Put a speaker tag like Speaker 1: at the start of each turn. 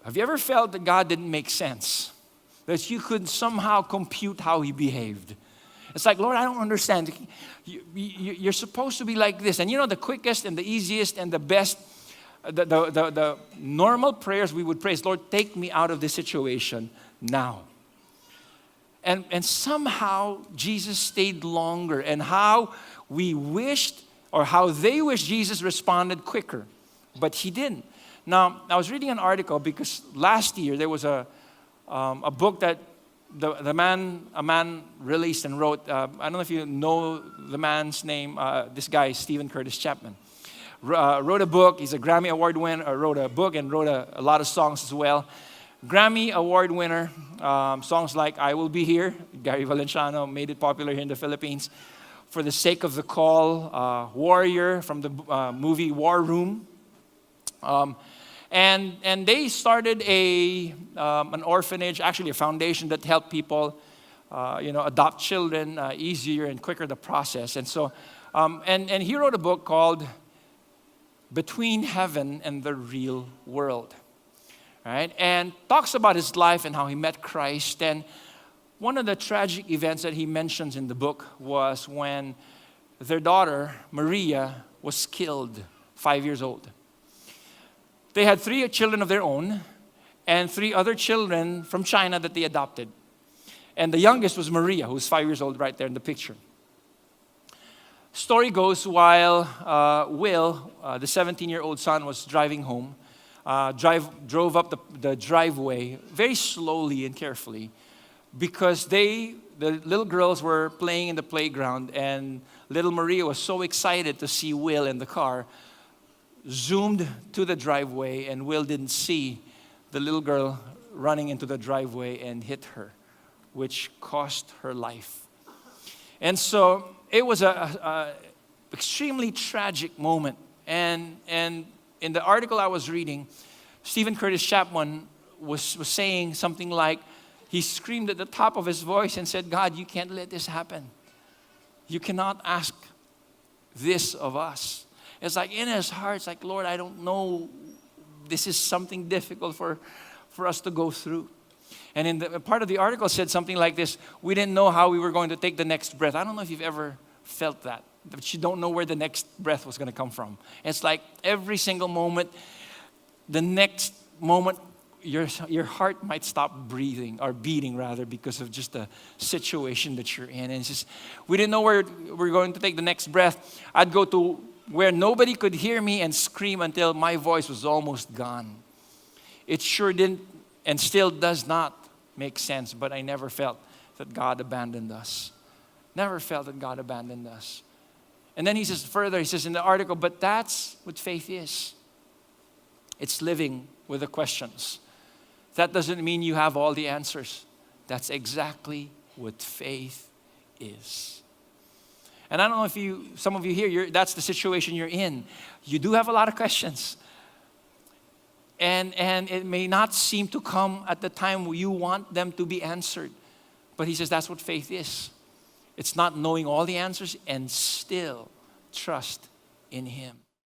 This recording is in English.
Speaker 1: Have you ever felt that God didn't make sense? That you could somehow compute how He behaved? It's like, Lord, I don't understand. You're supposed to be like this. And you know, the quickest and the easiest and the best, the normal prayers we would pray is, Lord, take me out of this situation now. And somehow Jesus stayed longer. And how we wished, or how they wished Jesus responded quicker. But He didn't. Now, I was reading an article because last year there was a book that a man released and wrote. I don't know if you know the man's name. This guy, Stephen Curtis Chapman, wrote a book. He's a Grammy Award winner. Wrote a book and wrote a lot of songs as well. Grammy Award winner. Songs like "I Will Be Here." Gary Valenciano made it popular here in the Philippines. "For the Sake of the Call," "Warrior" from the movie War Room. And they started an orphanage, actually a foundation that helped people, adopt children easier and quicker the process. And so, and he wrote a book called "Between Heaven and the Real World," right? And talks about his life and how he met Christ. And one of the tragic events that he mentions in the book was when their daughter Maria was killed, 5 years old. They had 3 children of their own and 3 other children from China that they adopted. And the youngest was Maria, who's 5 years old right there in the picture. Story goes, while Will, the 17-year-old son, was driving home, drove up the driveway very slowly and carefully because the little girls were playing in the playground, and little Maria was so excited to see Will in the car, zoomed to the driveway, and Will didn't see the little girl running into the driveway and hit her, which cost her life. And so it was a extremely tragic moment. And in the article I was reading, Stephen Curtis Chapman was saying something like, he screamed at the top of his voice and said, "God, you can't let this happen. You cannot ask this of us." It's like in his heart, it's like, Lord, I don't know. This is something difficult for us to go through. And in the part of the article said something like this: we didn't know how we were going to take the next breath. I don't know if you've ever felt that you don't know where the next breath was going to come from. It's like every single moment, the next moment, your heart might stop breathing, or beating rather, because of just the situation that you're in. And it's just, we didn't know where we're going to take the next breath. I'd go to where nobody could hear me and scream until my voice was almost gone. It sure didn't and still does not make sense, but I never felt that God abandoned us. Never felt that God abandoned us. And then he says further, he says in the article, but that's what faith is. It's living with the questions. That doesn't mean you have all the answers. That's exactly what faith is. And I don't know if some of you here, that's the situation you're in. You do have a lot of questions. And it may not seem to come at the time you want them to be answered. But he says that's what faith is. It's not knowing all the answers and still trust in Him.